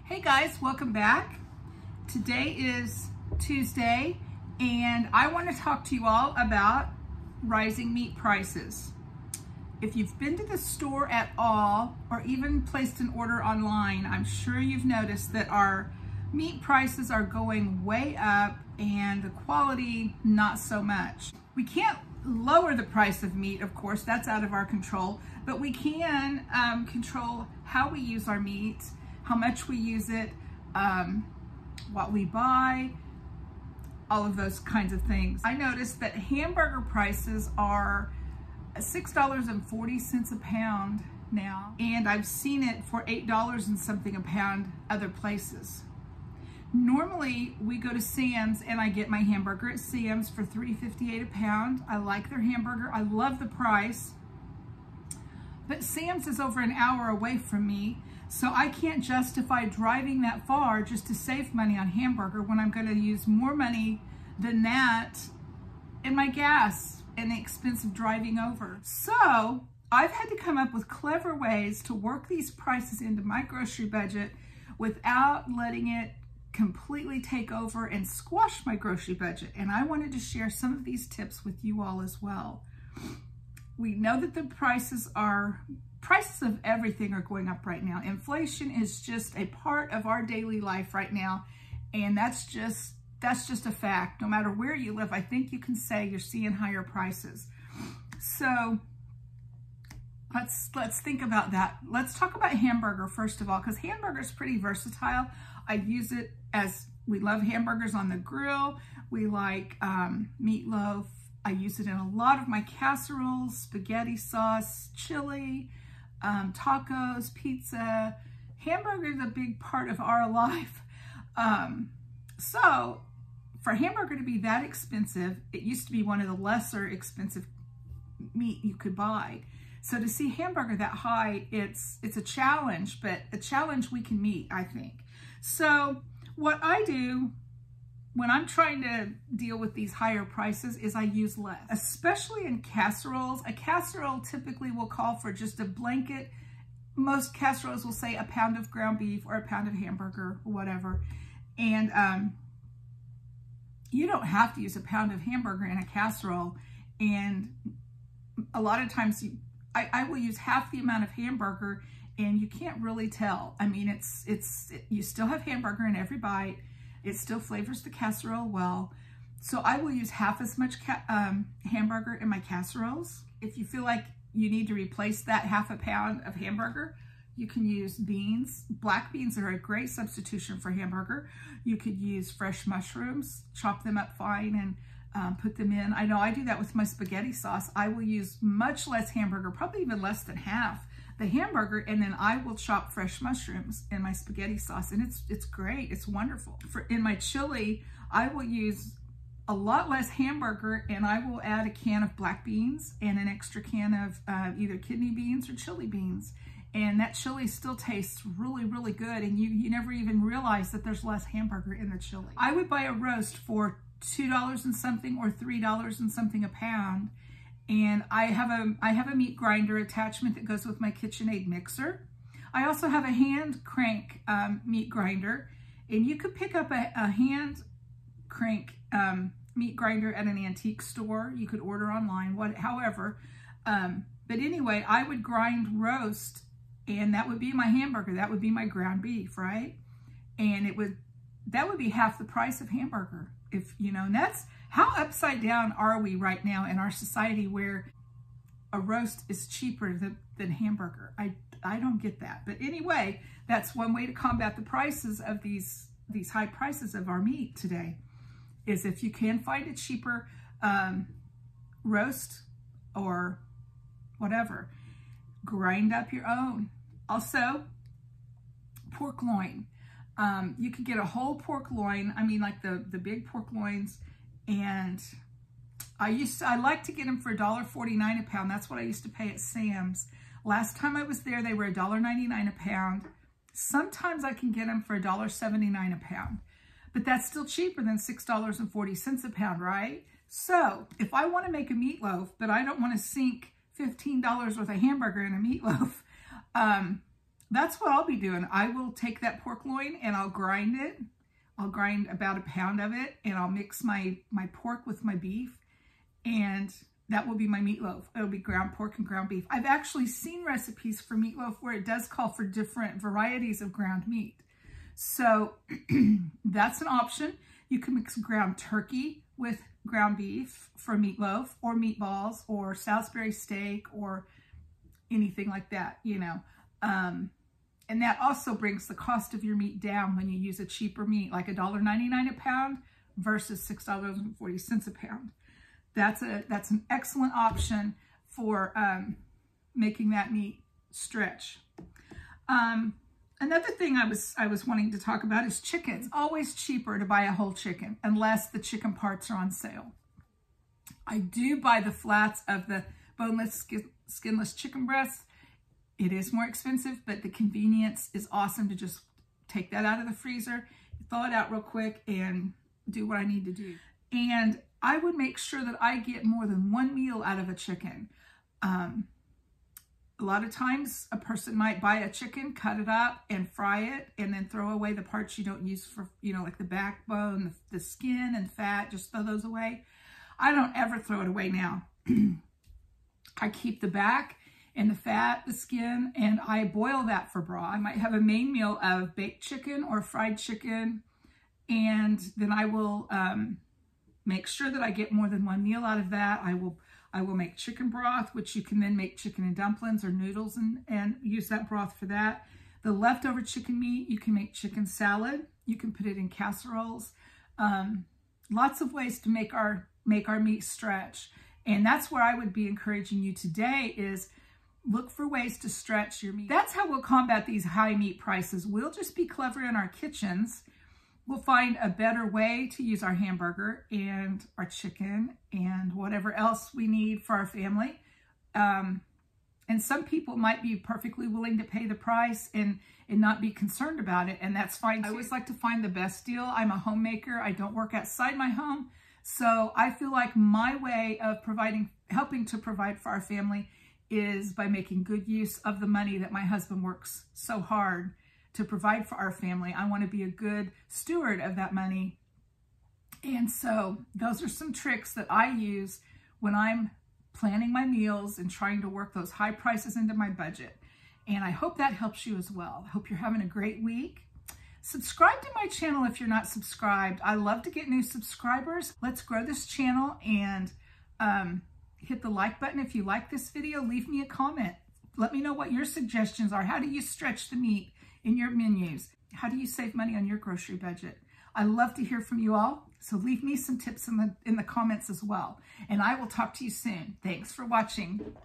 Hey guys, welcome back. Today is Tuesday and I want to talk to you all about rising meat prices. If you've been to the store at all or even placed an order online, I'm sure you've noticed that our meat prices are going way up and the quality not so much. We can't lower the price of meat, of course, that's out of our control, but we can control how we use our meat, how much we use it, what we buy, all of those kinds of things. I noticed that hamburger prices are $6.40 a pound now, and I've seen it for $8 and something a pound other places. Normally we go to Sam's and I get my hamburger at Sam's for $3.58 a pound. I like their hamburger, I love the price, but Sam's is over an hour away from me, so I can't justify driving that far just to save money on hamburger when I'm going to use more money than that in my gas and the expense of driving over. So I've had to come up with clever ways to work these prices into my grocery budget without letting it completely take over and squash my grocery budget. And I wanted to share some of these tips with you all as well. We know that the prices of everything are going up right now. Inflation is just a part of our daily life right now. And that's just a fact. No matter where you live, I think you can say you're seeing higher prices. So let's think about that. Let's talk about hamburger first of all, because hamburger is pretty versatile. I use it as, we love hamburgers on the grill. We like meatloaf. I use it in a lot of my casseroles, spaghetti sauce, chili, tacos, pizza. Hamburger is a big part of our life. So for hamburger to be that expensive, it used to be one of the lesser expensive meat you could buy. So to see hamburger that high, it's a challenge, but a challenge we can meet, I think. So what I do when I'm trying to deal with these higher prices is I use less, especially in casseroles. A casserole typically will call for just a blanket. Most casseroles will say a pound of ground beef or a pound of hamburger or whatever. And you don't have to use a pound of hamburger in a casserole. And a lot of times I will use half the amount of hamburger and you can't really tell. I mean, you still have hamburger in every bite. It still flavors the casserole well. So I will use half as much hamburger in my casseroles. If you feel like you need to replace that half a pound of hamburger, you can use beans. Black beans are a great substitution for hamburger. You could use fresh mushrooms, chop them up fine and put them in. I know I do that with my spaghetti sauce. I will use much less hamburger, probably even less than half the hamburger, and then I will chop fresh mushrooms in my spaghetti sauce, and it's great. It's wonderful. In my chili, I will use a lot less hamburger, and I will add a can of black beans and an extra can of either kidney beans or chili beans, and that chili still tastes really, really good, and you never even realize that there's less hamburger in the chili. I would buy a roast for $2 and something or $3 and something a pound. And I have a meat grinder attachment that goes with my KitchenAid mixer. I also have a hand crank meat grinder, and you could pick up a hand crank meat grinder at an antique store. You could order online, however. But anyway, I would grind roast, and that would be my hamburger. That would be my ground beef, right? And that would be half the price of hamburger. And that's how upside down are we right now in our society where a roast is cheaper than hamburger. I don't get that. But anyway, that's one way to combat the prices of these high prices of our meat today, is if you can find a cheaper roast or whatever, grind up your own. Also, pork loin. You could get a whole pork loin. I mean, like the big pork loins, and I like to get them for $1.49 a pound. That's what I used to pay at Sam's. Last time I was there, they were $1.99 a pound. Sometimes I can get them for $1.79 a pound, but that's still cheaper than $6.40 a pound, right? So if I want to make a meatloaf, but I don't want to sink $15 worth of hamburger in a meatloaf, that's what I'll be doing. I will take that pork loin and I'll grind it. I'll grind about 1 pound of it, and I'll mix my pork with my beef, and that will be my meatloaf. It'll be ground pork and ground beef. I've actually seen recipes for meatloaf where it does call for different varieties of ground meat. So that's an option. You can mix ground turkey with ground beef for meatloaf, or meatballs, or Salisbury steak, or anything like that, you know. And that also brings the cost of your meat down when you use a cheaper meat, like $1.99 a pound versus $6.40 a pound. That's an excellent option for making that meat stretch. Another thing I was wanting to talk about is chicken. It's always cheaper to buy a whole chicken unless the chicken parts are on sale. I do buy the flats of the boneless, skinless chicken breasts. It is more expensive, but the convenience is awesome to just take that out of the freezer, thaw it out real quick, and do what I need to do. And I would make sure that I get more than one meal out of a chicken. A lot of times a person might buy a chicken, cut it up and fry it, and then throw away the parts you don't use for, you know, like the backbone, the skin and fat, just throw those away. I don't ever throw it away now. I keep the back and the fat, the skin, and I boil that for broth. I might have a main meal of baked chicken or fried chicken, and then I will make sure that I get more than one meal out of that. I will make chicken broth, which you can then make chicken and dumplings or noodles and use that broth for that. The leftover chicken meat, you can make chicken salad. You can put it in casseroles. Lots of ways to make our meat stretch. And that's where I would be encouraging you today is look for ways to stretch your meat. That's how we'll combat these high meat prices. We'll just be clever in our kitchens. We'll find a better way to use our hamburger and our chicken and whatever else we need for our family. And some people might be perfectly willing to pay the price and not be concerned about it, and that's fine too. I always like to find the best deal. I'm a homemaker. I don't work outside my home. So I feel like my way of helping to provide for our family is by making good use of the money that my husband works so hard to provide for our family. I want to be a good steward of that money. And so those are some tricks that I use when I'm planning my meals and trying to work those high prices into my budget. And I hope that helps you as well. I hope you're having a great week. Subscribe to my channel if you're not subscribed. I love to get new subscribers. Let's grow this channel, and hit the like button if you like this video. Leave me a comment. Let me know what your suggestions are. How do you stretch the meat in your menus? How do you save money on your grocery budget? I love to hear from you all, so leave me some tips in the comments as well. And I will talk to you soon. Thanks for watching.